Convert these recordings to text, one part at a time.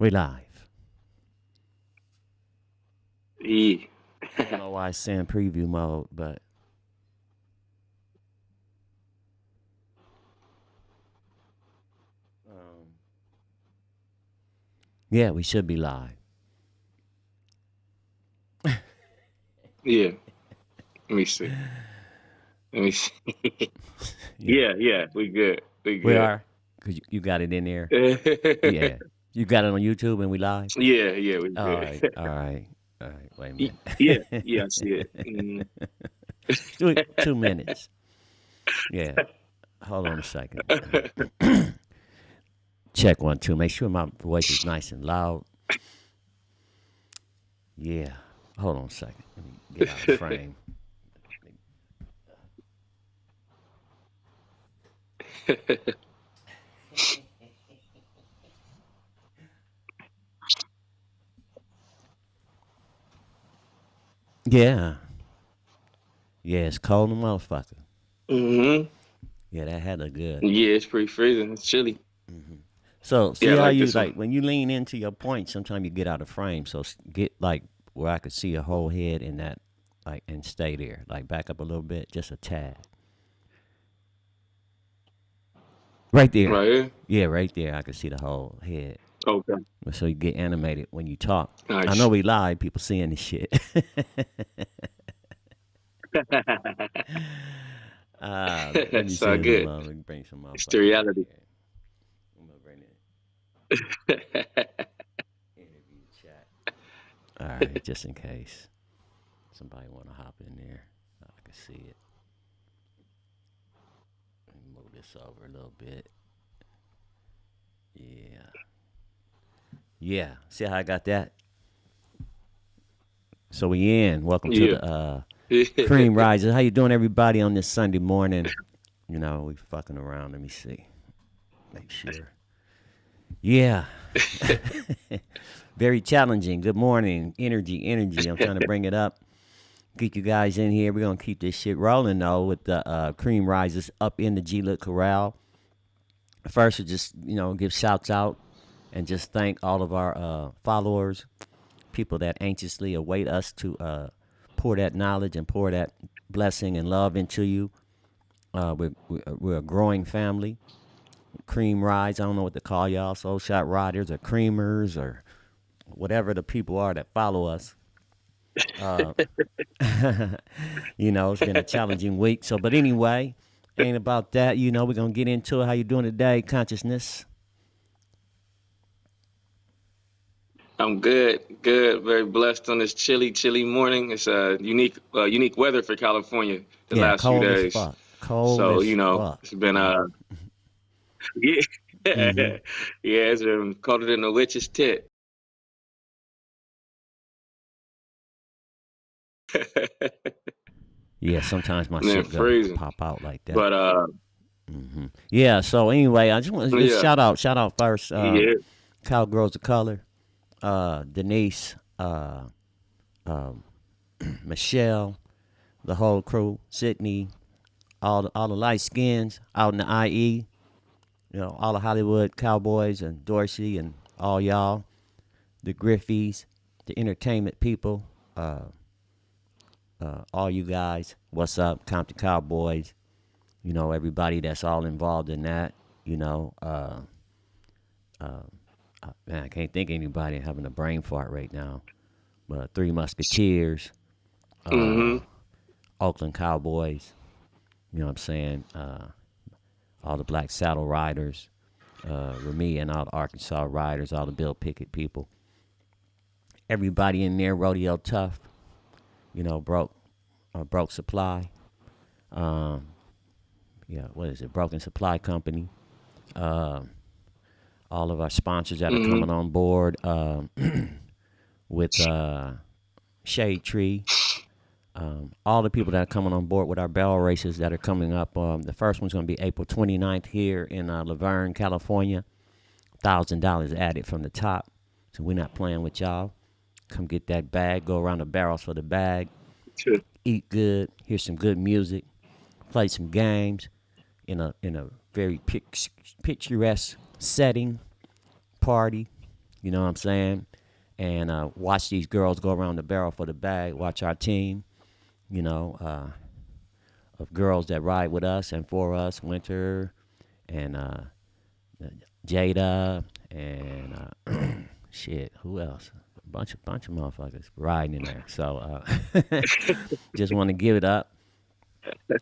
We live. Yeah. I don't know why it's saying preview mode, but um, yeah, we should be live. Yeah. Let me see. Let me see. Yeah, Yeah. We good. We we good. are. Cause you got it in there. yeah. Yeah, you got it on YouTube and we live. Yeah. We All good. right, all right, all right. Wait a Yeah. minute. Yeah. I see it. Mm. 2 minutes. Yeah. Hold on a second. Check 1, 2. Make sure my voice is nice and loud. Yeah. Hold on a second. Let me get out of frame. Yeah. Yeah, it's cold in the motherfucker. hmm Yeah, that had a good. Yeah. It's pretty freezing. It's chilly. hmm So Yeah. see I how like you this one. like when you lean into your point. Sometimes you get out of frame. So get like where I could see your whole head in that, like, and stay there. Like back up a little bit, just a tad. Right there. Right here. Yeah, right there. I could see the whole head. Okay. So you get animated when you talk. I know Nice. we live. People seeing this shit. Let me It's see. all Hold good. on. Let me bring some It's the motherfuckers in reality. here. I'm gonna bring it interview chat. All right, just in case somebody want to hop in there, I can see it. Let me move this over a little bit. Yeah, yeah. See how I got that? So we in. Welcome to yeah. the Cream Rises. How you doing, everybody, on this Sunday morning? You know, we fucking around. Let me see. Make sure. Yeah. Very challenging. Good morning. Energy. I'm trying to bring it up. Get you guys in here. We're going to keep this shit rolling, though, with the Cream Rises up in the GLook Corral. First, we just, give shouts out and just thank all of our followers, people that anxiously await us to pour that knowledge and pour that blessing and love into you. We're a growing family. Cream rides, I don't know what to call y'all, soul shot riders or creamers or whatever the people are that follow us. Uh, it's been a challenging week. So, but anyway, ain't about that. We're gonna get into it. How you doing today, consciousness? I'm good, good. Very blessed on this chilly morning. It's a unique weather for California the Yeah, last few cold as days. fuck. Cold So as fuck. it's been yeah, Mm-hmm. yeah, it's been colder than a witch's tit. Yeah, sometimes my Man, shit go freezing. pop out like that. But Yeah. So anyway, I just want to just yeah, shout out first. yeah. Kyle Grows the Color, Denise, um, Michelle, the whole crew, Sydney, all the light skins out in the IE. All the Hollywood Cowboys and Dorsey and all y'all, the Griffies, the entertainment people, all you guys. What's up, Compton Cowboys? Everybody that's all involved in that. You know, uh, man, I can't think of anybody having a brain fart right now. But Three Musketeers, uh, hmm Oakland Cowboys. You know what I'm saying? All the Black Saddle Riders, Remy and all the Arkansas Riders, all the Bill Pickett people. Everybody in there, Rodeo Tough. Broke Supply. Um, yeah, what is it? Broken Supply Company. Um, all of our sponsors that are hmm coming on board with Shade Tree. All the people that are coming on board with our barrel races that are coming up. The first one's going to be April 29th here in Laverne, California. $1,000 added from the top. So we're not playing with y'all. Come get that bag. Go around the barrels for the bag. Eat good. Hear some good music. Play some games in a very picturesque setting. Party. You know what I'm saying? And watch these girls go around the barrel for the bag. Watch our team, you know, of girls that ride with us and for us. Winter and Jada and shit. Who else? A bunch of motherfuckers riding in there. So just want to give it up.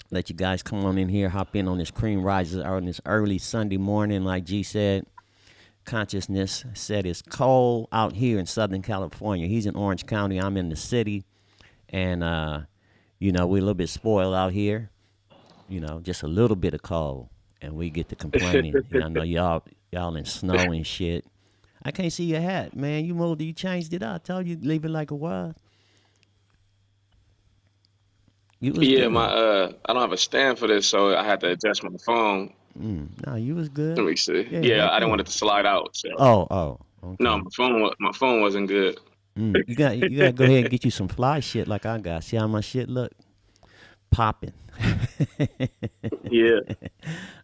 Let you guys come on in here, hop in on this cream rises on this early Sunday morning, like G said. Consciousness said it's cold out here in Southern California. He's in Orange County. I'm in the city, and you know we're a little bit spoiled out here. You know, just a little bit of cold, and we get to complaining. And I know y'all in snow and shit. I can't see your hat, man. You moved it, you changed it up. I told you leave it like it was. You was Yeah, good. I don't have a stand for this, so I had to adjust my phone. No, you was Let good. me see. Yeah, Yeah, right I didn't want there. it to slide out. So Oh, no, okay. my phone wasn't good. You gotta go ahead and get you some fly shit like I got. See how my shit look? Popping. Yeah.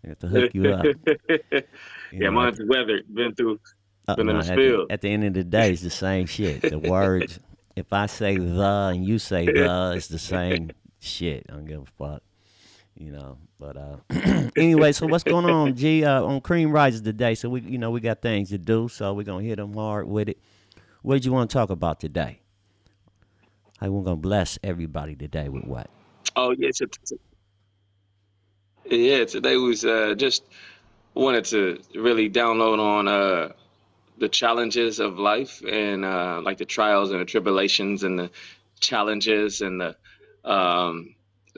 I got to hook you up. You Yeah, know, mine's weathered. Been in no, the field. at the end of the day, it's the same shit. The words, if I say the and you say the, it's the same shit. I don't give a fuck. You know, but anyway, so what's going on, G? On Cream Rises today, so we got things to do, so we're gonna hit them hard with it. What did you want to talk about today? How we gonna bless everybody today with what? Oh yeah, yeah. Today was just wanted to really download on the challenges of life and like the trials and the tribulations and the challenges and the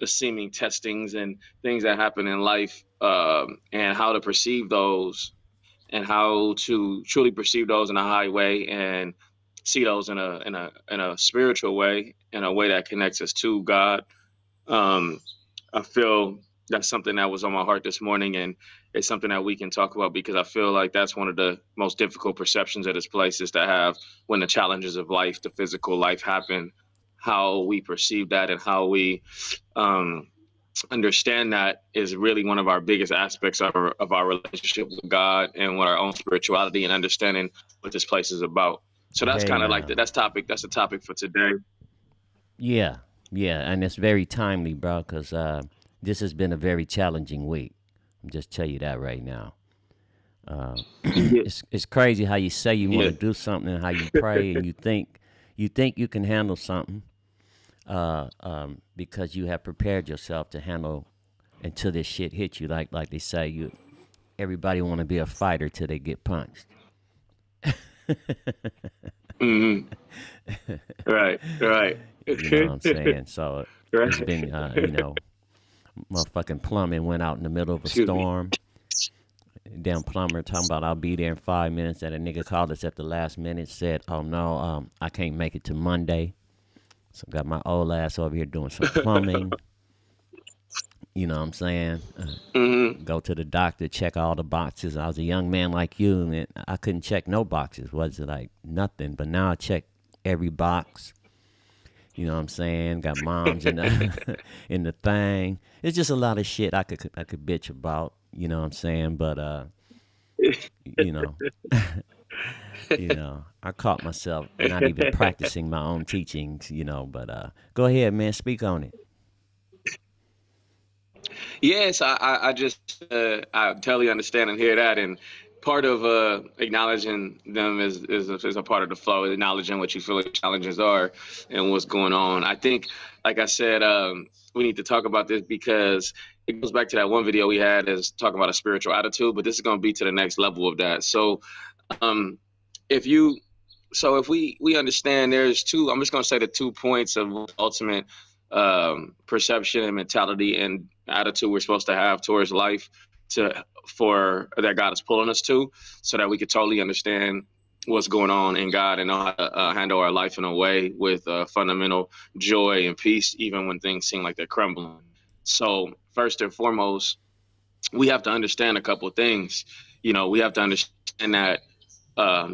seeming testings and things that happen in life, and how to perceive those and how to truly perceive those in a high way and see those in a spiritual way, in a way that connects us to God. um, I feel that's something that was on my heart this morning, and it's something that we can talk about because I feel like that's one of the most difficult perceptions of this place is to have when the challenges of life, the physical life happen, how we perceive that and how we um, understand that is really one of our biggest aspects of our relationship with God and with our own spirituality and understanding what this place is about. So that's Hey kind of like now. that's the topic for today. Yeah, yeah, and it's very timely, bro, because this has been a very challenging week. I'm just tell you that right now. Uh, Yeah, it's crazy how you say you want yeah. to do something and how you pray and you think you can handle something because you have prepared yourself to handle until this shit hits you. Like they say, everybody want to be a fighter till they get punched. Hmm. Right, right. You know what I'm saying? So it's Right. been motherfucking plumbing went out in the middle of a Excuse me. storm. Damn plumber talking about I'll be there in 5 minutes. And a nigga called us at the last minute, said, "Oh no, I can't make it to Monday." So got my old ass over here doing some plumbing. You know what I'm saying? Hmm. Go to the doctor, check all the boxes. I was a young man like you, and I couldn't check no boxes. Was it like nothing? But now I check every box. You know what I'm saying? Got moms in the in the thing. It's just a lot of shit I could bitch about. You know what I'm saying? But you know, I caught myself not even practicing my own teachings. But go ahead, man, speak on it. Yes, I just I totally understand and hear that, and part of acknowledging them is a part of the flow, acknowledging what you feel like challenges are and what's going on. I think, like I said, we need to talk about this because it goes back to that one video we had is talking about a spiritual attitude, but this is going to be to the next level of that. So, um, if you if we understand there's two, I'm just going to say the 2 points of ultimate perception and mentality and attitude we're supposed to have towards life to for that God is pulling us to, so that we could totally understand what's going on in God and know how to handle our life in a way with fundamental joy and peace, even when things seem like they're crumbling. So first and foremost, we have to understand a couple of things. We have to understand that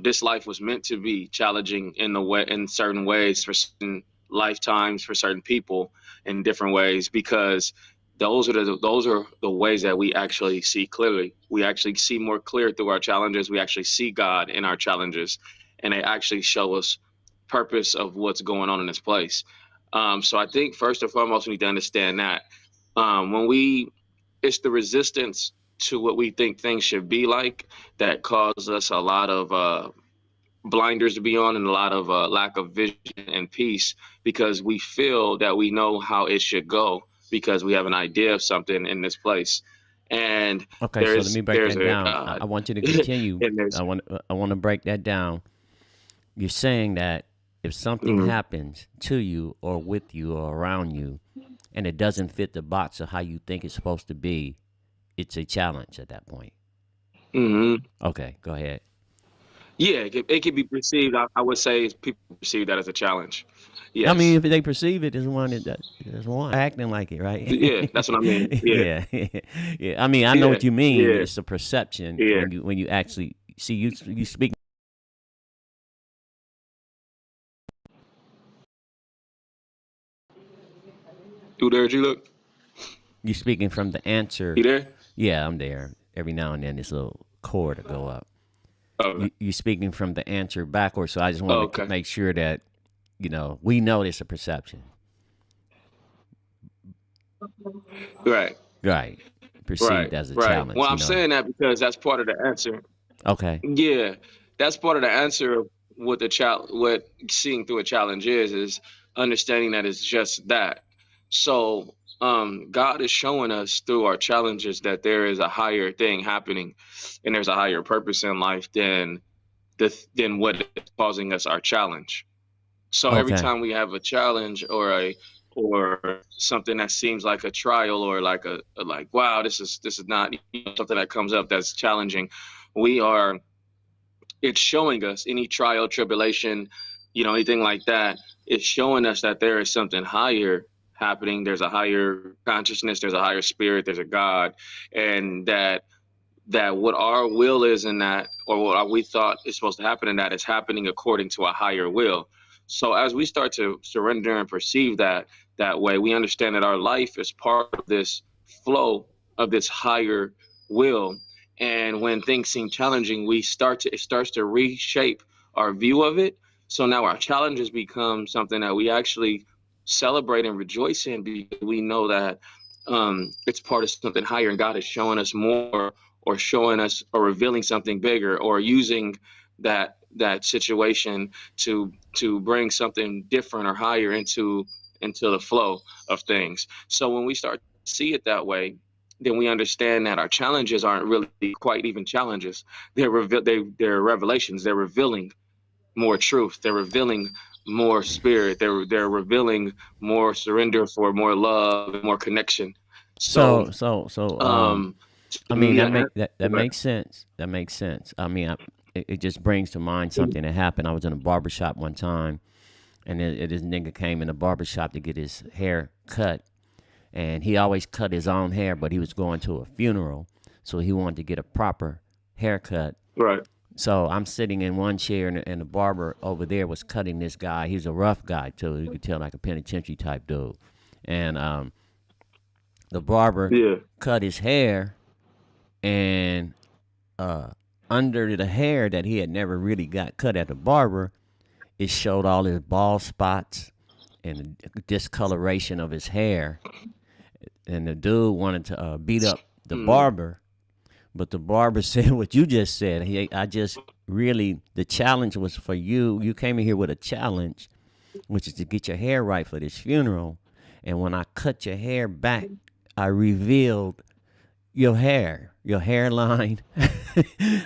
this life was meant to be challenging in certain ways for certain lifetimes for certain people in different ways because those are the ways that we actually see clearly. We actually see more clear through our challenges. We actually see God in our challenges, and they actually show us purpose of what's going on in this place. So I think first and foremost, we need to understand that when we, it's the resistance to what we think things should be like that causes us a lot of blinders to be on and a lot of lack of vision and peace because we feel that we know how it should go because we have an idea of something in this place. And Okay, so let there's me break there's that a down. I God. want you to continue. And there's I want to break that down. You're saying that if something mm, happens to you or with you or around you, and it doesn't fit the box of how you think it's supposed to be, it's a challenge at that point. mhm. Okay, go ahead. Yeah, it can be perceived. I would say people perceive that as a challenge. I mean, Yes. if they perceive it as one, there's one acting like it, right? Yeah, that's what I mean. Yeah. Yeah, yeah. I mean, I know Yeah. what you mean. Yeah. It's a perception Yeah. when you actually see you speak. You there, GLook? You speaking from the answer. You there? Yeah, I'm there. Every now and then, this little cord will go up. Oh, You speaking from the answer backwards, so I just oh, want to okay. make sure that we know it's a perception, Right. right? Perceived Right. as a Right. Well, challenge, I'm saying that because that's part of the answer. Okay, Yeah, that's part of the answer of what what seeing through a challenge is understanding that it's just that. So, God is showing us through our challenges that there is a higher thing happening, and there's a higher purpose in life than what is causing us our challenge. So every okay. time we have a challenge or something that seems like a trial or like like wow, this is not something that comes up that's challenging, we are it's showing us any trial, tribulation, anything like that. It's showing us that there is something higher happening. There's a higher consciousness. There's a higher spirit. There's a God, and that what our will is in that, or what we thought is supposed to happen in that, is happening according to a higher will. So as we start to surrender and perceive that way, we understand that our life is part of this flow of this higher will. And when things seem challenging, it starts to reshape our view of it. So now our challenges become something that we actually celebrate and rejoice in because we know that it's part of something higher, and God is showing us more or showing us or revealing something bigger or using that situation to bring something different or higher into the flow of things. So when we start to see it that way, then we understand that our challenges aren't really quite even challenges. They're revelations. They're revealing more truth. They're revealing more spirit. They're revealing more surrender for more love, more connection. So So um I to mean me, that makes sense. That makes sense. I mean, it just brings to mind something that happened. I was in a barber shop one time, and this nigga came in the barber shop to get his hair cut, and he always cut his own hair, but he was going to a funeral, so he wanted to get a proper haircut. right. So I'm sitting in one chair, and the barber over there was cutting this guy. He's a rough guy too. You could tell like a penitentiary type dude, and the barber Yeah. cut his hair, and uh, under the hair that he had never really got cut at the barber, it showed all his bald spots and the discoloration of his hair. And the dude wanted to beat up the Mm, barber, but the barber said what you just said. I just really, the challenge was for you. You came in here with a challenge, which is to get your hair right for this funeral. And when I cut your hair back, I revealed your hairline,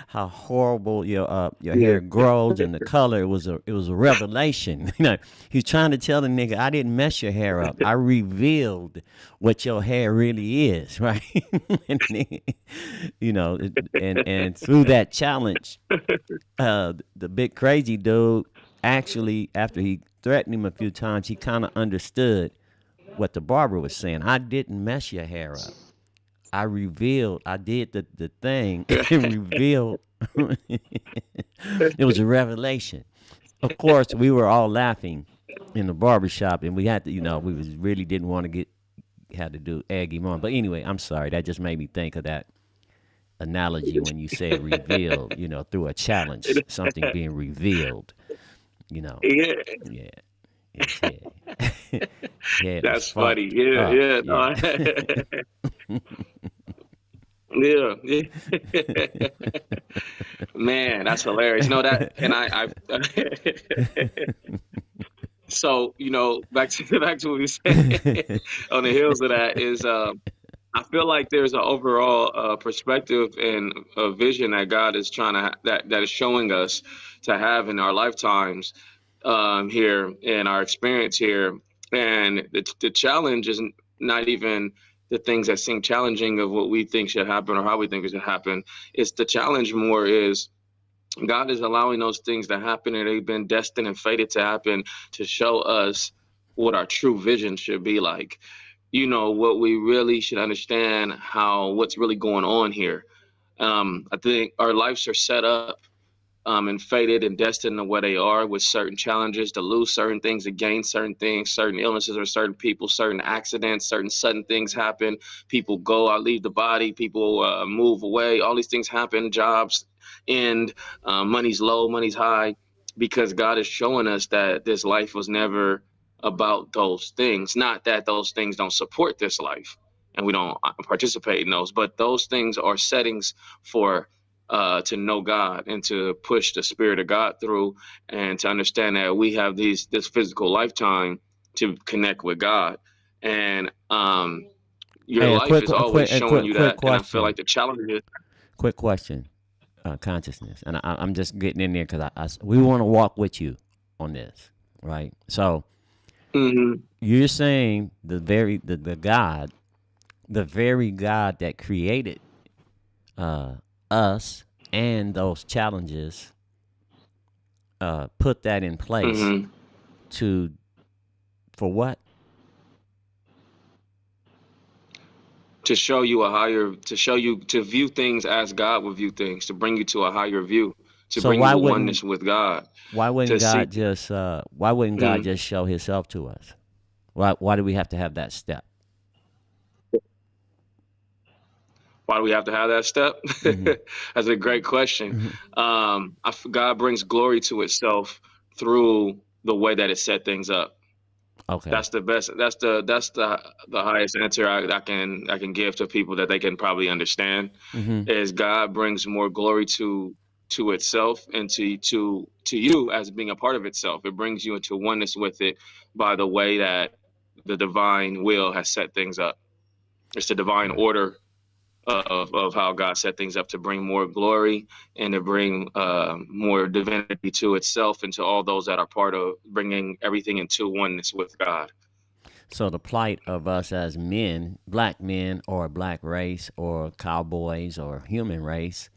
how horrible your yeah. hair grows, and the color. It was a revelation. He's trying to tell the nigga, I didn't mess your hair up. I revealed what your hair really is, right? and, you know, and through that challenge, the big crazy dude actually, after he threatened him a few times, he kind of understood what the barber was saying. I didn't mess your hair up. I did the thing and revealed it was a revelation. Of course, we were all laughing in the barbershop, and we had to, we was really didn't want to had to do egg him on. But anyway, I'm sorry. That just made me think of that analogy when you said revealed, through a challenge, something being revealed, you know. Yeah, Yeah. His head. Head was that's funny. fucked Yeah, up. yeah, Yeah. no, yeah, yeah. Man, that's hilarious. No, that and so back to back to what we said on the heels of that is I feel like there's an overall perspective and a vision that God is trying to that is showing us to have in our lifetimes here in our experience here, and the challenge is not even the things that seem challenging of what we think should happen or how we think it should happen. It's the challenge more is God is allowing those things to happen, and they've been destined and fated to happen to show us what our true vision should be like. What we really should understand, how what's really going on here. I think our lives are set up and fated and destined to where they are, with certain challenges to lose certain things, to gain certain things, certain illnesses or certain people, certain accidents, certain sudden things happen. People go out, leave the body, people move away. All these things happen, jobs end, money's low, money's high, because God is showing us that this life was never about those things. Not that those things don't support this life and we don't participate in those, but those things are settings for to know God and to push the Spirit of God through, and to understand that we have this physical lifetime to connect with God. And your Hey, a life quick, is a always quick, a showing quick, you quick that. And I feel question. like the challenge is, Quick question. Consciousness, and I'm just getting in there because we want to walk with you on this, right? So mhm, you're saying the God, the very God that created uh, us and those challenges, put that in place mhm, to for what? to show you to show you to view things as God would view things, to bring you to a higher view, to So bring you to oneness with God, why to wouldn't see. God Mhm. just show Himself to us? Why do we have to have that step? Why do we have to have that step? Hmm. That's a great question. Hmm. God brings glory to itself through the way that it set things up. Okay. That's the best. That's the highest answer I can give to people that they can probably understand. Hmm. Is God brings more glory to itself and to you as being a part of itself. It brings you into oneness with it by the way that the divine will has set things up. It's the divine Right. order of how God set things up to bring more glory and to bring more divinity to itself and to all those that are part of bringing everything into oneness with God. So the plight of us as men, or black race, or cowboys, or human race,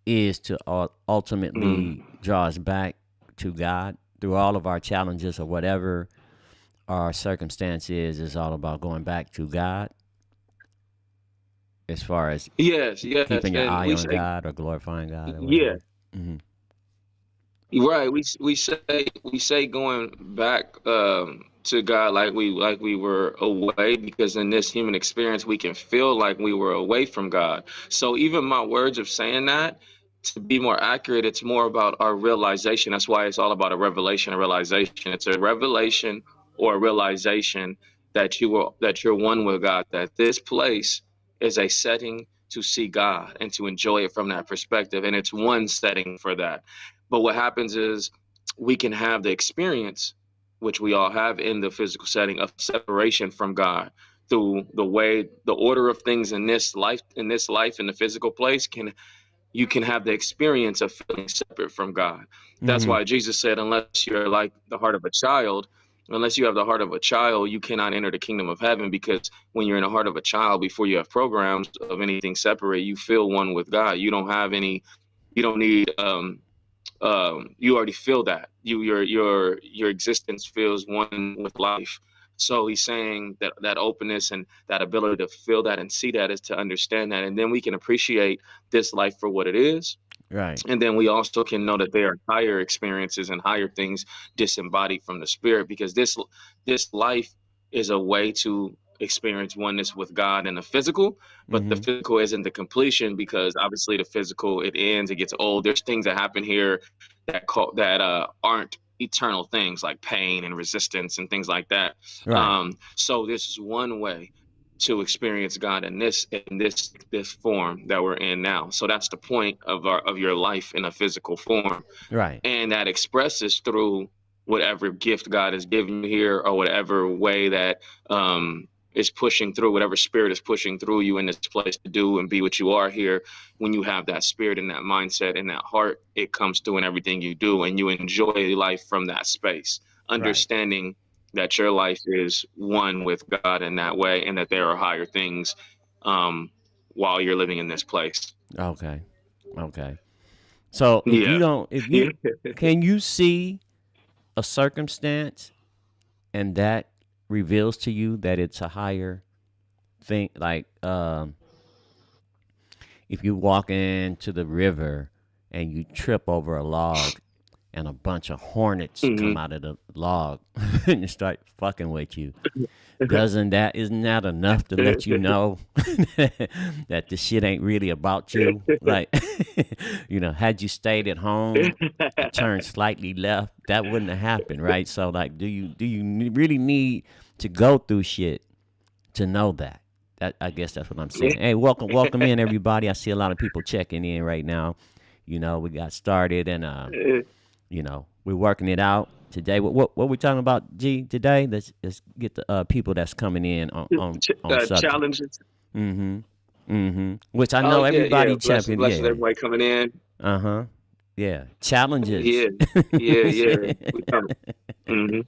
is to ultimately Mm. draw us back to God through all of our challenges, or whatever our circumstance is. Is all about going back to God, as far as Yes, yes, keeping your and eye we on say, God or glorifying God or yeah, whatever. Hmm. right. We say going back to God like we were away, because in this human experience we can feel like we were away from God. So even my words of saying that, to be more accurate, it's more about our realization. That's why it's all about a revelation, a realization. It's a revelation or a realization that you're one with God. That this place is a setting to see God and to enjoy it from that perspective, and it's one setting for that. But what happens is we can have the experience, which we all have in the physical setting, of separation from God through the order of things in this life in the physical place. You can have the experience of feeling separate from God. That's Hmm. why Jesus said, unless you're like the heart of a child, unless you have the heart of a child, you cannot enter the kingdom of heaven. Because when you're in the heart of a child, before you have programs of anything separate, you feel one with God. You don't need you already feel that your existence feels one with life. So he's saying that that openness and that ability to feel that and see that is to understand that, and then we can appreciate this life for what it is. Right. And then we also can know that there are higher experiences and higher things disembodied from the spirit, because this life is a way to experience oneness with God in the physical, but the Mm-hmm. physical isn't the completion because obviously the physical it ends, it gets old. There's things that happen here that aren't eternal things like pain and resistance and things like that. Right. So this is one way to experience God in this form that we're in now. So that's the point of your life in a physical form, Right. and that expresses through whatever gift God has given you here, or whatever way that is pushing through, whatever spirit is pushing through you in this place to do and be what you are here. When you have that spirit and that mindset and that heart, it comes through in everything you do, and you enjoy life from that space, Right. understanding that your life is one with God in that way, and that there are higher things um, while you're living in this place. Okay. Okay. So if you Yeah. don't, if you can you see a circumstance and that reveals to you that it's a higher thing, like if you walk into the river and you trip over a log and a bunch of hornets come Hmm. out of the log and start fucking with you, isn't that enough to let you know that the shit ain't really about you? Like, had you stayed at home and turned slightly left, that wouldn't have happened, right? So, like, do you really need to go through shit to know that? I guess that's what I'm saying. Hey, welcome in everybody. I see a lot of people checking in right now. We got started and we're working it out today. What we talking about, G, today? Let's get the people that's coming in on subject. Challenges. Mm-hmm. Mm-hmm. Which I Oh know yeah, yeah. everybody Blessings, champion. blessings, Yeah. everybody coming in. Uh-huh. Yeah. Challenges. Yeah, yeah, yeah. We come. Hmm.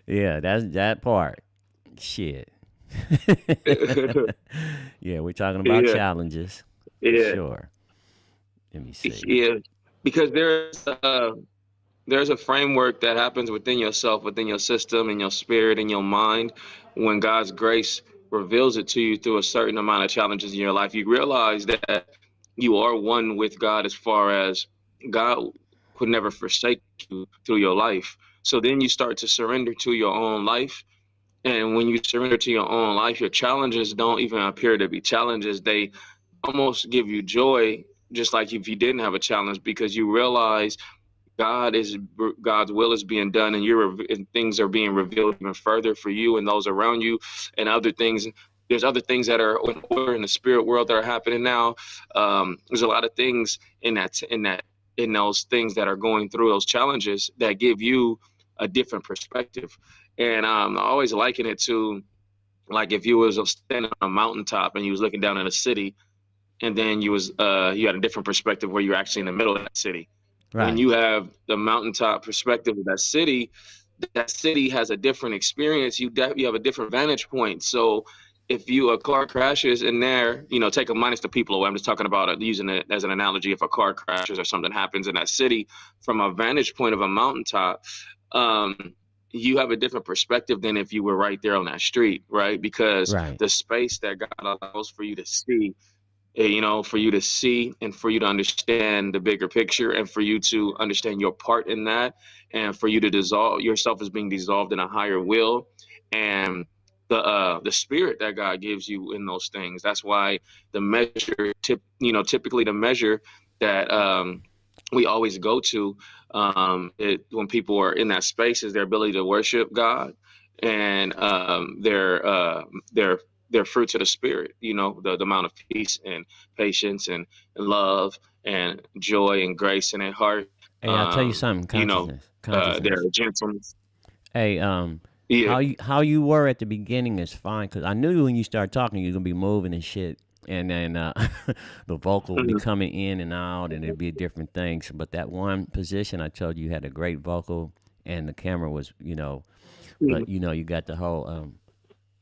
Yeah, that's that part. Shit. Yeah, we're talking about Yeah, challenges for yeah, sure. Let me see. yeah. Because there's a framework that happens within yourself, within your system, and your spirit, and your mind. When God's grace reveals it to you through a certain amount of challenges in your life, you realize that you are one with God, as far as God would never forsake you through your life. So then you start to surrender to your own life. And when you surrender to your own life, your challenges don't even appear to be challenges. They almost give you joy, just like if you didn't have a challenge, because you realize God's will is being done, and things are being revealed even further for you and those around you, and other things. There's other things that are in order in the spirit world that are happening now. There's a lot of things in those things that are going through those challenges that give you a different perspective. And I always liken it to, like, if you was standing on a mountaintop and you was looking down in a city, and then you had a different perspective where you're actually in the middle of that city. When Right. you have the mountaintop perspective of that city has a different experience. You have a different vantage point. So if a car crashes in there, take a minus the people away. I'm just talking about using it as an analogy. If a car crashes or something happens in that city, from a vantage point of a mountaintop, um, you have a different perspective than if you were right there on that street, right? Because Right. the space that God allows for you to see, for you to see and for you to understand the bigger picture, and for you to understand your part in that, and for you to dissolve yourself as being dissolved in a higher will, and the spirit that God gives you in those things. That's why typically the measure that we always go to, when people are in that space, is their ability to worship God, and their fruits of the spirit, the amount of peace and patience and love and joy and grace in their heart, Hey, I'll tell you um, something. you know, Consciousness. their Consciousness. gentleness. Hey, Yeah. how you were at the beginning is fine because I knew when you start talking you're gonna be moving and shit, and then the vocal would be Mhm. coming in and out, and it'd be different things. But that one position I told you had a great vocal, and the camera was, but you got the whole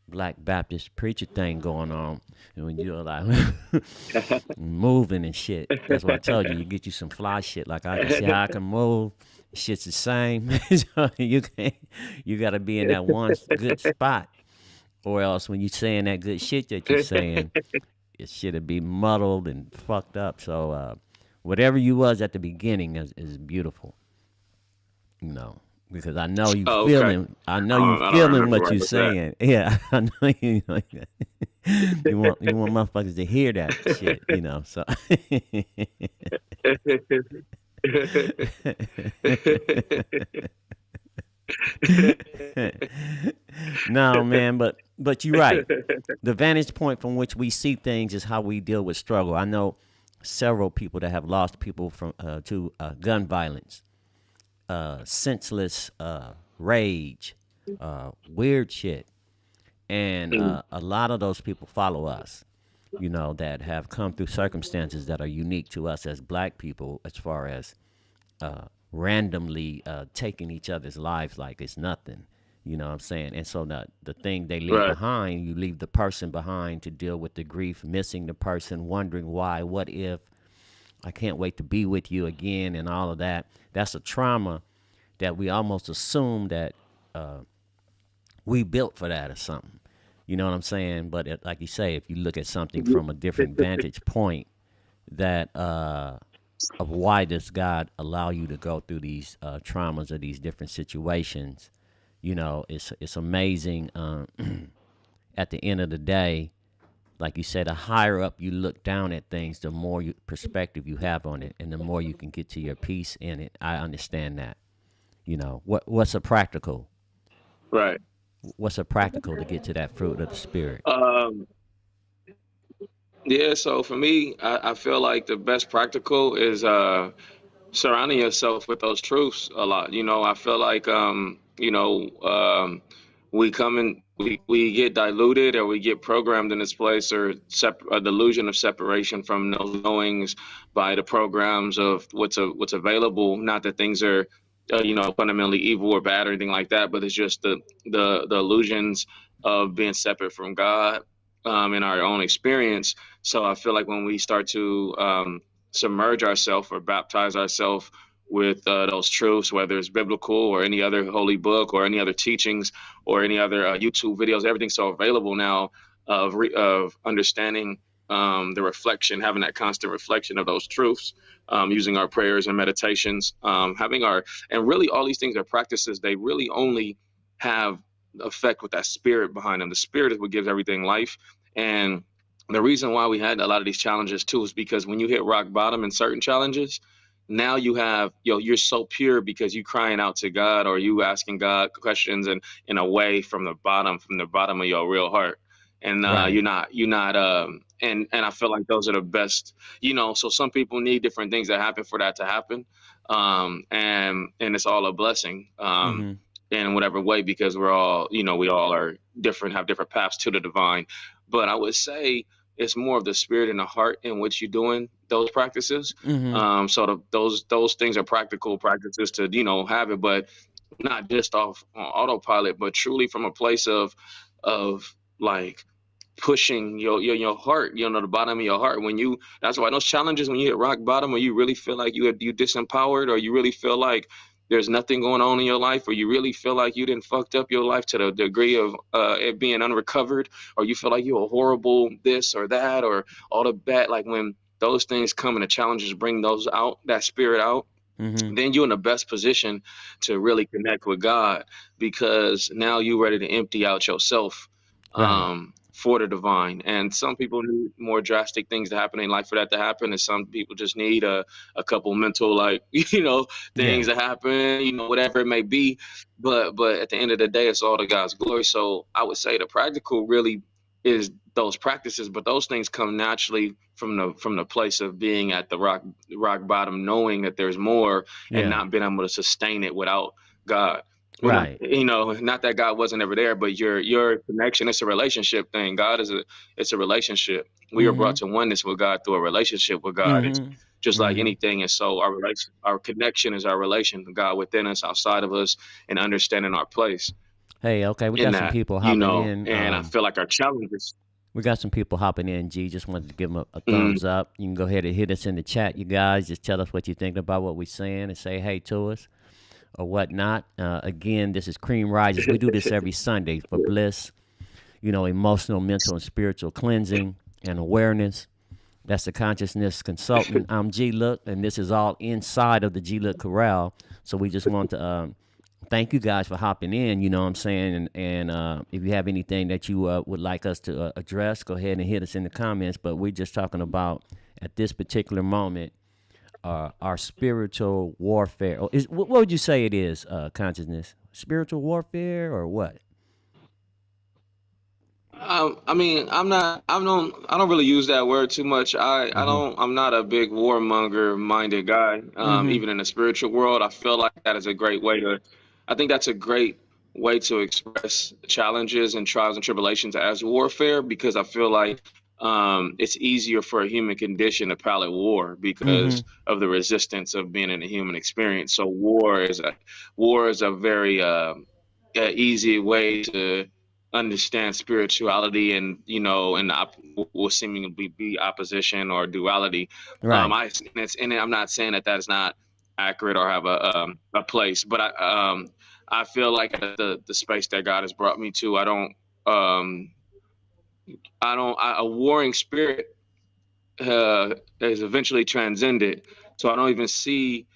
Black Baptist preacher thing going on, and when you're like moving and shit, that's what I told you. You get you some fly shit. Like I can see how I can move. Shit's the same. So you got to be in that one good spot, or else when you saying that good shit that you're saying, it should be muddled and fucked up. So whatever you was at the beginning is beautiful. You know, because I know you Oh, okay. feeling. I know you I don't feeling remember what right you with that. saying. Yeah, I know you. You want motherfuckers to hear that shit. So. No, man, but you're right. The vantage point from which we see things is how we deal with struggle. I know several people that have lost people from to gun violence, senseless rage, weird shit, and a lot of those people follow us. That have come through circumstances that are unique to us as black people, as far as randomly taking each other's lives like it's nothing. You know what I'm saying? And so the thing they leave Right. behind, you leave the person behind to deal with the grief, missing the person, wondering why, what if, I can't wait to be with you again, and all of that. That's a trauma that we almost assume that we built for that or something. You know what I'm saying? But like you say, if you look at something from a different vantage point, that of why does God allow you to go through these traumas or these different situations? It's amazing. At the end of the day, like you said, the higher up you look down at things, the more perspective you have on it, and the more you can get to your peace in it. I understand that. What's a practical? Right. What's a practical to get to that fruit of the spirit? Um, yeah. So for me, I feel like the best practical is surrounding yourself with those truths a lot. I feel like we come in, we get diluted or we get programmed in this place or a delusion of separation from those knowings by the programs of what's available. Not that things are fundamentally evil or bad or anything like that, but it's just the illusions of being separate from God in our own experience. So I feel like when we start to submerge ourselves or baptize ourselves with those truths, whether it's biblical or any other holy book or any other teachings or any other YouTube videos. Everything's so available now of understanding the reflection, having that constant reflection of those truths, using our prayers and meditations, having our, and really all these things are practices. They really only have effect with that spirit behind them. The spirit is what gives everything life. And the reason why we had a lot of these challenges too is because when you hit rock bottom in certain challenges, now you have you're so pure because you crying out to God or you asking God questions and in a way from the bottom of your real heart. And Right. you're not and I feel like those are the best. So some people need different things that happen for that to happen. And it's all a blessing. Mm-hmm. In whatever way, because we're all, we all are different, have different paths to the divine. But I would say it's more of the spirit and the heart in which you're doing those practices. Mm-hmm. So those things are practical practices to have it, but not just off on autopilot, but truly from a place of like pushing your heart, the bottom of your heart. That's why those challenges, when you hit rock bottom, or you really feel like you disempowered, or you really feel like there's nothing going on in your life, or you really feel like you didn't fucked up your life to the degree of it being unrecovered, or you feel like you're a horrible this or that, or all the bad, like when those things come and the challenges bring those out, that spirit out, Mm-hmm. then you're in the best position to really connect with God, because now you're ready to empty out yourself Right. for the divine. And some people need more drastic things to happen in life for that to happen, and some people just need a couple mental, like things Yeah. to happen, whatever it may be. But at the end of the day, it's all to God's glory. So I would say the practical really is those practices, but those things come naturally from the place of being at the rock bottom, knowing that there's more, and Yeah. not being able to sustain it without God. Well, not, Right. not that God wasn't ever there, but your connection, it's a relationship thing. God is it's a relationship. We are Mm-hmm. brought to oneness with God through a relationship with God. It's Mm-hmm. just like Mm-hmm. anything. And so our connection is our relation to God within us, outside of us, and understanding our place Hey, okay, we in got some that, people hopping in. and I feel like our challenges. We got some people hopping in. G, just wanted to give them a Mm, thumbs up. You can go ahead and hit us in the chat, you guys. Just tell us what you think about what we're saying and say hey to us or whatnot. Again, this is Cream Rises. We do this every Sunday for bliss, emotional, mental, and spiritual cleansing and awareness. That's the Consciousness Consultant. I'm GLook, and this is all inside of the GLook Corral. So we just want to thank you guys for hopping in. You know what I'm saying? And if you have anything that you would like us to address, go ahead and hit us in the comments. But we're just talking about at this particular moment our spiritual warfare. Or what would you say it is? Consciousness, spiritual warfare, or what? I mean, I don't really use that word too much. Mm-hmm. I'm not a big warmonger minded guy. Mm-hmm. Even in the spiritual world, I feel like that is a great way to, I think that's a great way to express challenges and trials and tribulations as warfare, because I feel like it's easier for a human condition to palate war Mm-hmm. because of the resistance of being in a human experience. So war is a very easy way to understand spirituality, and and will seemingly be opposition or duality. Right. I'm not saying that that is not accurate or have a place, but I feel like the space that God has brought me to, um a warring spirit is eventually transcended, so I don't even see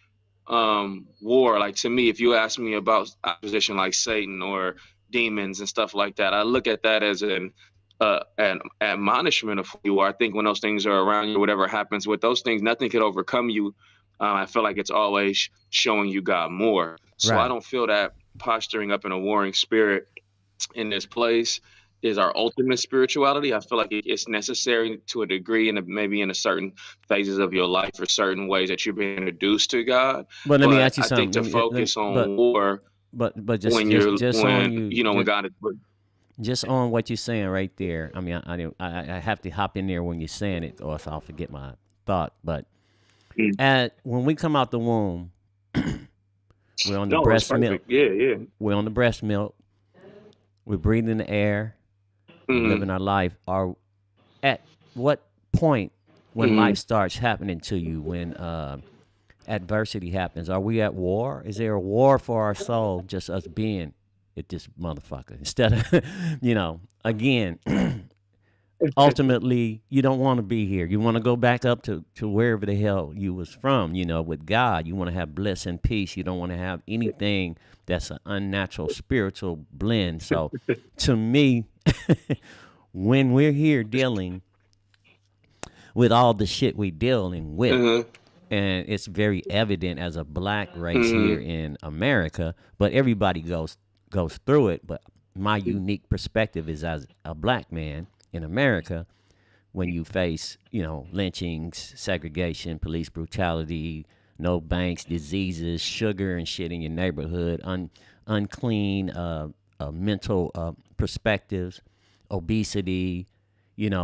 war. Like, to me, if you ask me about opposition like Satan or demons and stuff like that, I look at that as an admonishment of who you are. I think when those things are around you, whatever happens with those things, nothing could overcome you. I feel like it's always showing you God more, so I Right. don't feel that posturing up in a warring spirit in this place is our ultimate spirituality. I feel like it's necessary to a degree, and maybe in a certain phases of your life or certain ways that you're being introduced to God. But let me But ask you I think something. to focus on war But when just on you when God is. just on what you're saying right there. I mean, I have to hop in there when you're saying it, or else I'll forget my thought. But Mm. when we come out the womb, we're on the No, it's breast milk. perfect. Yeah, yeah. We're on the breast milk. We're breathing the air. We're Hmm. living our life. Are at what point when life Hmm. starts happening to you, when adversity happens, are we at war? Is there a war for our soul, just us being at this motherfucker? Instead of, again, ultimately, you don't want to be here. You want to go back up to wherever the hell you was from, with God. You want to have bliss and peace. You don't want to have anything that's an unnatural spiritual blend. So to me, when we're here dealing with all the shit we dealing with, Hmm. and it's very evident as a black race here Hmm. in America, but everybody goes through it. But my unique perspective is as a black man in America, when you face, lynchings, segregation, police brutality, no banks, diseases, sugar and shit in your neighborhood, unclean mental perspectives, obesity,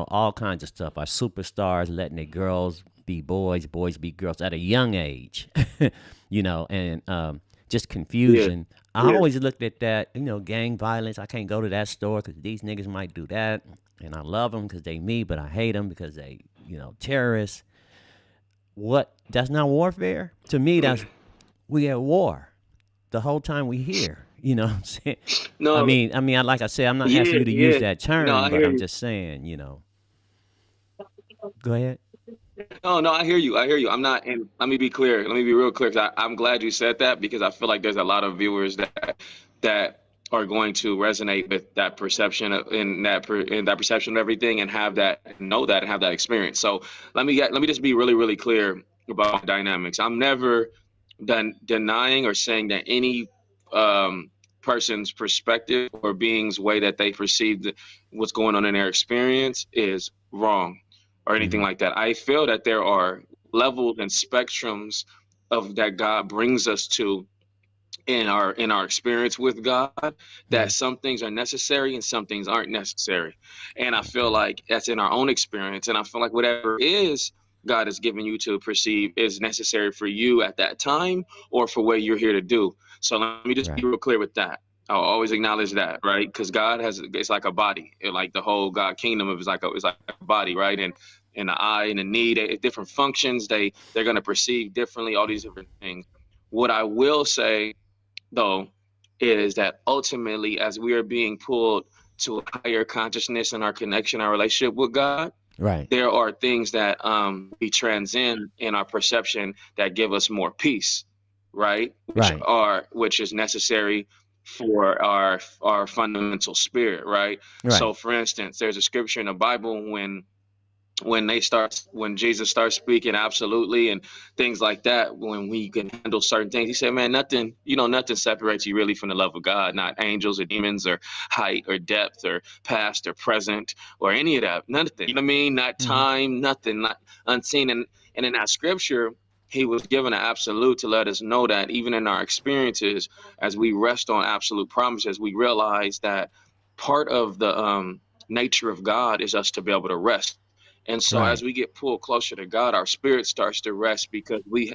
all kinds of stuff. Our superstars letting their girls be boys, boys be girls at a young age, and just Yeah. confusion. I always looked at that, gang violence. I can't go to that store because these niggas might do that. And I love them because they me, but I hate them because they, terrorists. What? That's not warfare? To me, that's we at war the whole time we here. You know what I'm saying? I No. mean, I mean, like I said, I'm not asking Yeah. you to use Yeah. that No, term, I but hear I'm you. just saying, go ahead. No, no, I hear you. I hear you. I'm not, and let me be clear. Let me be real clear, 'cause I'm glad you said that, because I feel like there's a lot of viewers that are going to resonate with that perception in that perception of everything, and have that, know that, and have that experience. So let me just be really really clear about dynamics. I'm never denying or saying that any um, person's perspective or being's way that they perceive what's going on in their experience is wrong or anything Mm-hmm. like that. I feel that there are levels and spectrums of that God brings us to in our experience with God, Mm-hmm. that some things are necessary and some things aren't necessary. And I feel Okay. like that's in our own experience. And I feel like whatever is God has given you to perceive is necessary for you at that time, or for what you're here to do. So let me just be Right. real clear with that. I'll always acknowledge that, right? Because God has, it's like a body. Like the whole God kingdom of is like it's like a body, right? And the eye and the knee, different functions. They're gonna perceive differently. All these different things. What I will say, though, is that ultimately, as we are being pulled to a higher consciousness in our connection, our relationship with God, Right. there are things that we transcend in our perception that give us more peace. right? Right. Which is necessary for our fundamental spirit, right? Right. So for instance, there's a scripture in the Bible when Jesus starts speaking absolutely and things like that, when we can handle certain things, he said, man, nothing separates you really from the love of God, not angels or demons or height or depth or past or present or any of that, nothing, you know what I mean? Not Mm-hmm. time, nothing, not unseen. And in that scripture, he was given an absolute to let us know that even in our experiences, as we rest on absolute promises, we realize that part of the nature of God is us to be able to rest. And so as Right. we get pulled closer to God, our spirit starts to rest because we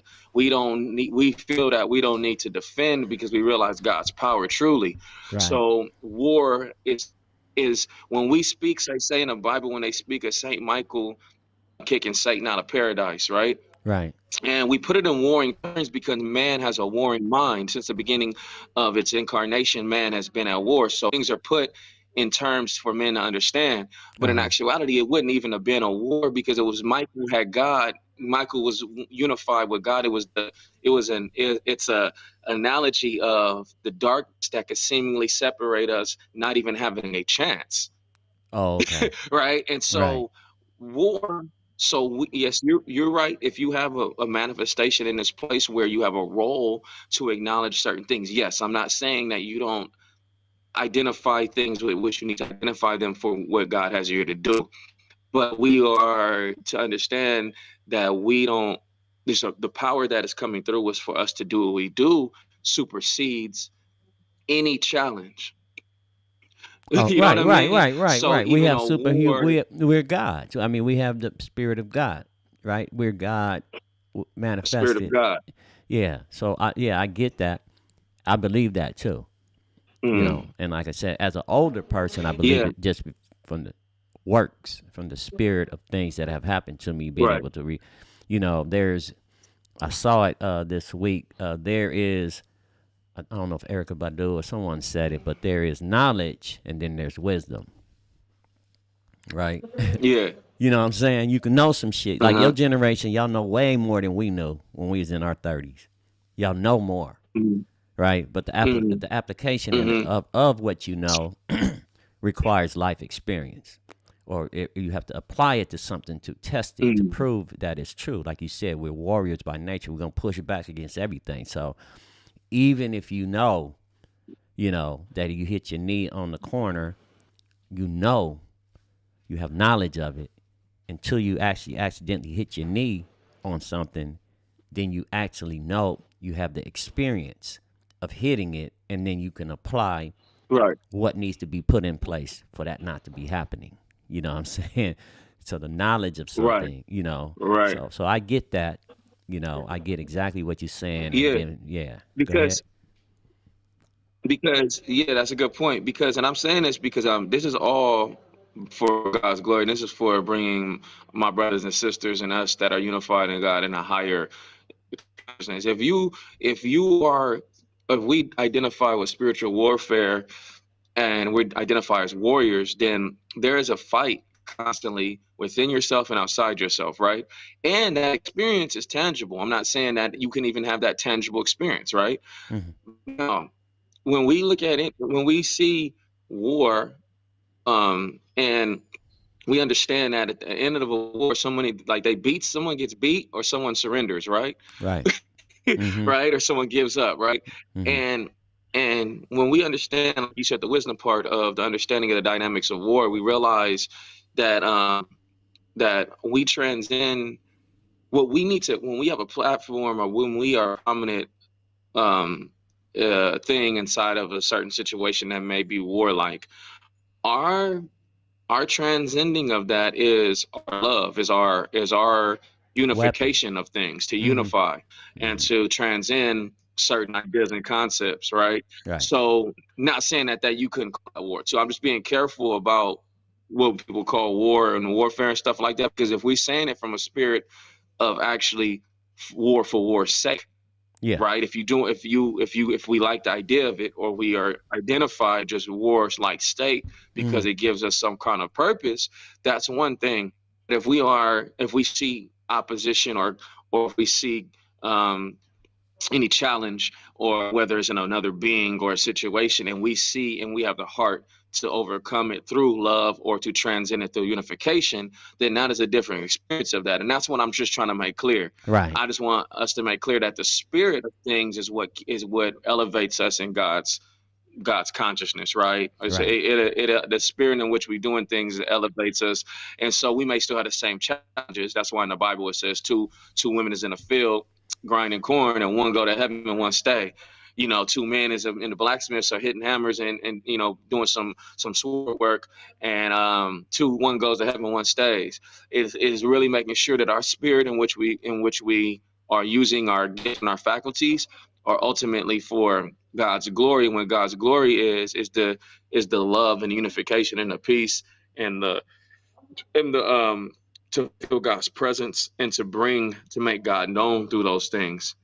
feel that we don't need to defend because we realize God's power truly. Right. So war is when we speak, say in the Bible, when they speak of Saint Michael kicking Satan out of paradise, right? Right. And we put it in warring terms because man has a warring mind. Since the beginning of its incarnation, man has been at war. So things are put in terms for men to understand. But in Uh-huh. actuality, it wouldn't even have been a war because it was Michael who had God. Michael was unified with God. It's a analogy of the darkness that could seemingly separate us, not even having a chance. Oh, okay. Right? And Right. so war. So yes, you're right. If you have a manifestation in this place where you have a role to acknowledge certain things, yes, I'm not saying that you don't identify things with which you need to identify them for what God has you here to do. But we are to understand that we don't. The power that is coming through us for us to do what we do supersedes any challenge. Oh, You know what right, I right, mean? right, right, So right. We even have a superhuman. war, We're God. So I mean, we have the spirit of God, right? We're God spirit of manifested. God. Yeah. So I get that. I believe that too. Mm, And like I said, as an older person, I believe yeah, it just from the works, from the spirit of things that have happened to me, being right. able to read. There's. I saw it this week. There is. I don't know if Erica Badu or someone said it, but there is knowledge and then there's wisdom, right? Yeah. You know what I'm saying? You can know some shit. Like your Uh-huh. generation, y'all know way more than we knew when we was in our 30s. Y'all know more, Mhm. right? But the Mhm. the application Mhm. of what you know requires life experience. Or you have to apply it to something to test it, to Mhm. prove that it's true. Like you said, we're warriors by nature. We're going to push back against everything. So even if that you hit your knee on the corner, you know, you have knowledge of it until you actually accidentally hit your knee on something, then you actually know you have the experience of hitting it, and then you can apply Right. what needs to be put in place for that not to be happening. You know what I'm saying? So the knowledge of Right. something, Right. so I get that, I get exactly what you're saying, and Yeah. then yeah, go ahead. Because yeah, that's a good point. Because and I'm saying this because this is all for God's glory. This is for bringing my brothers and sisters and us that are unified in God in a higher consciousness. If we identify with spiritual warfare and we identify as warriors, then there is a fight constantly within yourself and outside yourself, right? And that experience is tangible. I'm not saying that you can even have that tangible experience, right? Hmm. No. When we look at it, when we see war, and we understand that at the end of the war, someone gets beat or someone surrenders, right? Right. Hmm. Right? Or someone gives up, right? Hmm. And when we understand, like you said, the wisdom part of the understanding of the dynamics of war, we realize that that we transcend what we need to when we have a platform or when we are a prominent um, thing inside of a certain situation that may be warlike. Our our transcending of that is our love, is our Weapon. unification of things, to Hmm. unify and Hmm. to transcend certain ideas and concepts, right? Right. So not saying that you couldn't call it war. So I'm just being careful about what people call war and warfare and stuff like that, because if we're saying it from a spirit of actually war for war's sake, Yeah. right? If we like the idea of it, or we are identified just wars like state because Hmm. it gives us some kind of purpose, that's one thing. But if we see opposition, or if we see um any challenge, or whether it's in another being or a situation, and we see and we have the heart to overcome it through love or to transcend it through unification, then that is a different experience of that. And that's what I'm just trying to make clear. Right. I just want us to make clear that the spirit of things is what elevates us in God's consciousness, right? Right. The spirit in which we're doing things elevates us, and so we may still have the same challenges. That's why in the Bible it says two women is in a field grinding corn, and one go to heaven and one stay. Two men is in the blacksmiths are hitting hammers and doing some sword work, and one goes to heaven, one stays. It is really making sure that our spirit in which we are using our gifts and our faculties are ultimately for God's glory. When God's glory is the love and the unification and the peace and the to feel God's presence and to make God known through those things.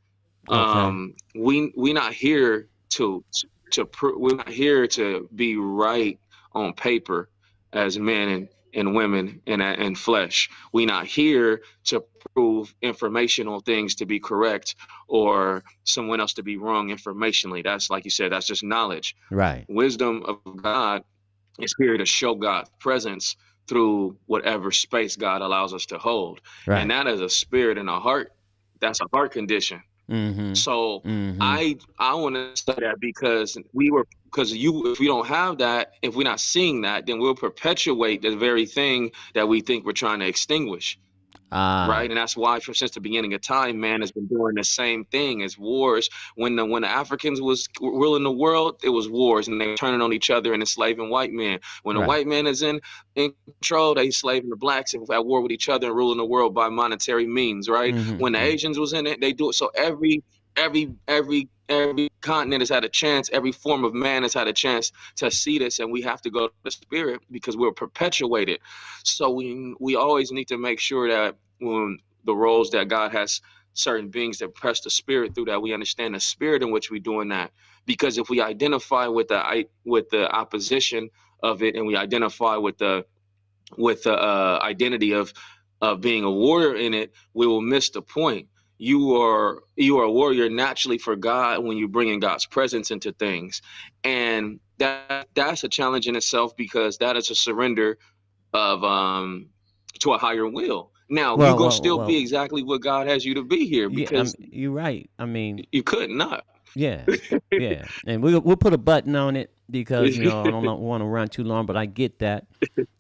Okay. We not here we're not here to be right on paper as men and women and flesh. We're not here to prove informational things to be correct or someone else to be wrong informationally. That's, like you said, that's just knowledge. Right. Wisdom of God is here to show God's presence through whatever space God allows us to hold. And Right. that is a spirit and a heart. That's a heart condition. Mm-hmm. So Mm-hmm. I want to say that if we don't have that, if we're not seeing that, then we'll perpetuate the very thing that we think we're trying to extinguish. Ah. Right, and that's why, since the beginning of time, man has been doing the same thing as wars. When the Africans was ruling the world, it was wars, and they were turning on each other and enslaving white men. When the Right. white man is in control, they enslaving the blacks and at war with each other and ruling the world by monetary means. Right, Mm-hmm. when the Mm-hmm. Asians was in it, they do it. So every continent has had a chance. Every form of man has had a chance to see this, and we have to go to the spirit because we're perpetuated. So we always need to make sure that when the roles that God has certain beings that press the spirit through, that we understand the spirit in which we're doing that. Because if we identify with the opposition of it, and we identify with the identity of being a warrior in it, we will miss the point. You are a warrior naturally for God when you bring in God's presence into things, and that's a challenge in itself, because that is a surrender of to a higher will. Now you're Well, gonna well, still be well. exactly what God has you to be here, Yeah. because You're right. I mean, you could not. yeah, yeah. And we'll put a button on it because I don't want to run too long. But I get that.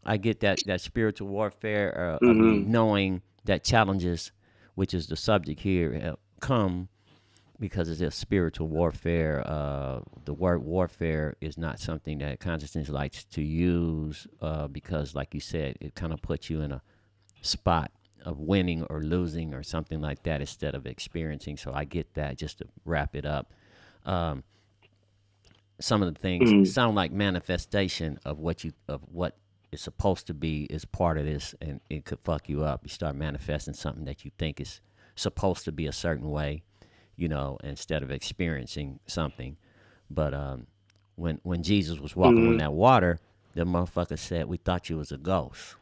I get that spiritual warfare. I mean, Hmm. knowing that challenges, which is the subject here, come because it's a spiritual warfare. The word warfare is not something that consciousness likes to use because, like you said, it kind of puts you in a spot of winning or losing or something like that instead of experiencing. So I get that. Just to wrap it up, um, some of the things Hmm. sound like manifestation of what is supposed to be is part of this, and it could fuck you up. You start manifesting something that you think is supposed to be a certain way, instead of experiencing something. But when Jesus was walking on Hmm. that water, the motherfucker said, "We thought you was a ghost."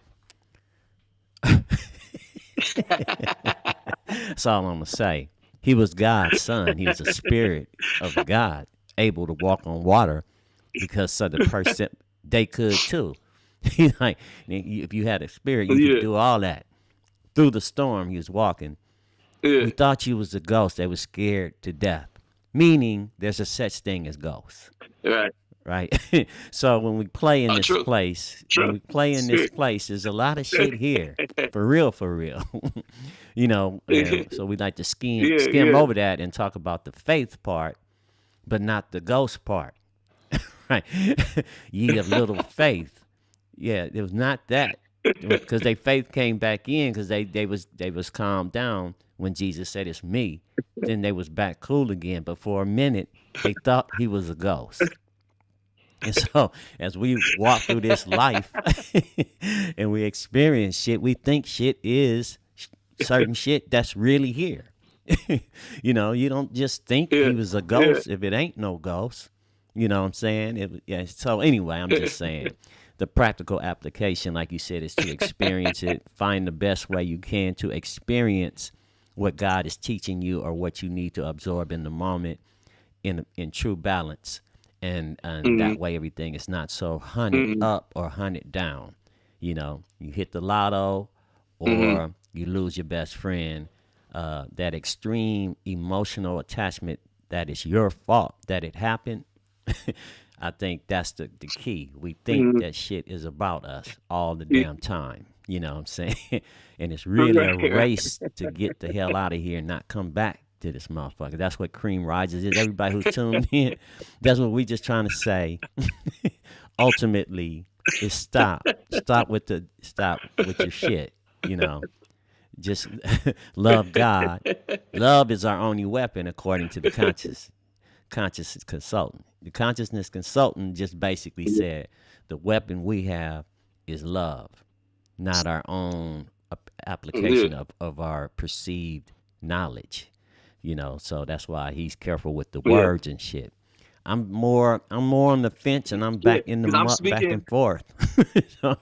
That's all I'm gonna say. He was God's son. He was a spirit of God, able to walk on water, because so the person they could too. He like, if you had a spirit, you could Yeah. do all that. Through the storm, he was walking. Yeah. We thought you was a ghost. They was scared to death. Meaning, there's a such thing as ghosts, Right. right? So when we play in this True. place, True. there's a lot of shit here, for real, for real. And so we like to Yeah. skim Yeah. over that and talk about the faith part, but not the ghost part, right? Ye of little faith. Yeah, it was not that, because their faith came back in because they was calmed down when Jesus said it's me. Then they was back cool again, but for a minute they thought he was a ghost. And so as we walk through this life and we experience shit, we think shit is certain shit that's really here. You don't just think Yeah. he was a Yeah. ghost if it ain't no ghost. You know what I'm saying? Yeah. So anyway, I'm just saying the practical application, like you said, is to experience it. Find the best way you can to experience what God is teaching you or what you need to absorb in the moment in true balance, and Mm-hmm. that way everything is not so hunted Mm-hmm. up or hunted down. You know, you hit the lotto Mm-hmm. or you lose your best friend. That extreme emotional attachment that is your fault that it happened. I think that's the key. We think Mm-hmm. that shit is about us all the Yeah. damn time. You know what I'm saying? And it's really a Right, right. race to get the hell out of here and not come back to this motherfucker. That's what Cream Rises is. Everybody who's tuned in, that's what we just trying to say. Ultimately, is stop. Stop with your shit. You know, just love God. Love is our only weapon, according to the consciousness consultant. The consciousness consultant just basically said the weapon we have is love, not our own Yeah. application of our perceived knowledge. You know, so that's why he's careful with the Yeah. words and shit. I'm more on the fence, and I'm Yeah. back in the Because I'm back speaking. and forth. So,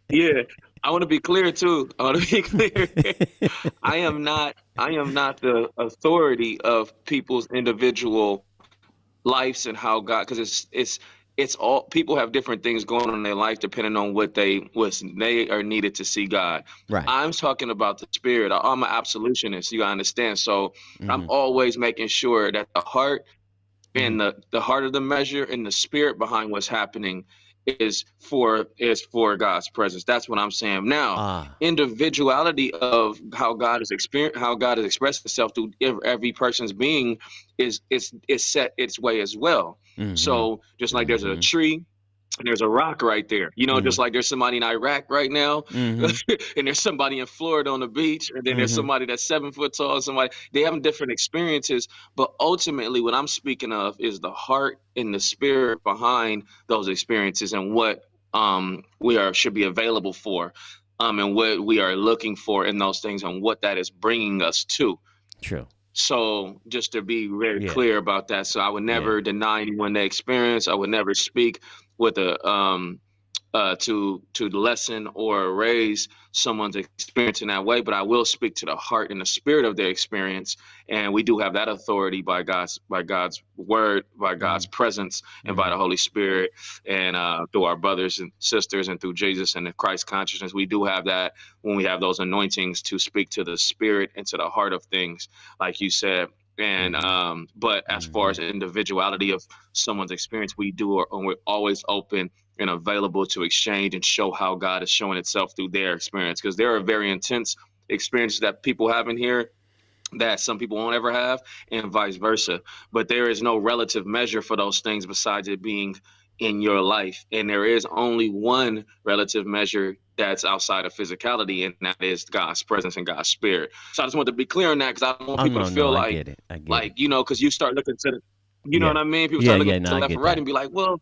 Yeah. I want to be clear too. I want to be clear. I am not the authority of people's individual lives and how God, because it's all people have different things going on in their life depending on what they are needed to see God. right. I'm talking about the spirit. I'm an absolutionist. You understand? So I'm Mhm. always making sure that the heart Mhm. and the heart of the measure and the spirit behind what's happening is for God's presence. That's what I'm saying. Now, Ah. individuality of how God is expressing Himself through every person's being is set its way as well. Mhm. So just like there's a Mhm. tree and there's a rock right there. Just Mhm. like there's somebody in Iraq right now, Mhm. and there's somebody in Florida on the beach, and then there's Mhm. somebody that's 7 foot tall, somebody they have different experiences. But ultimately, what I'm speaking of is the heart and the spirit behind those experiences and what we are should be available for, and what we are looking for in those things and what that is bringing us to. True. So just to be very Yeah. clear about that, so I would Yeah. never deny anyone their experience. I would never speak with a to lessen or raise someone's experience in that way, but I will speak to the heart and the spirit of their experience, and we do have that authority by God's word, by God's Mhm. presence, and by Mhm. the Holy Spirit, and through our brothers and sisters, and through Jesus and the Christ consciousness. We do have that when we have those anointings to speak to the spirit and to the heart of things, like you said. And Mhm. but as far as Mhm. individuality of someone's experience, we're always open and available to exchange and show how God is showing itself through their experience. Because there are very intense experiences that people have in here that some people won't ever have, and vice versa. But there is no relative measure for those things besides it being in your life. And there is only one relative measure that's outside of physicality, and that is God's presence and God's spirit. So I just want to be clear on that because I don't want Oh people to no, no, feel I get it. I get like, it. because you start looking to the, you know Yeah. what I mean? People Yeah, start looking yeah, no, to I left and get right that. and be like, well,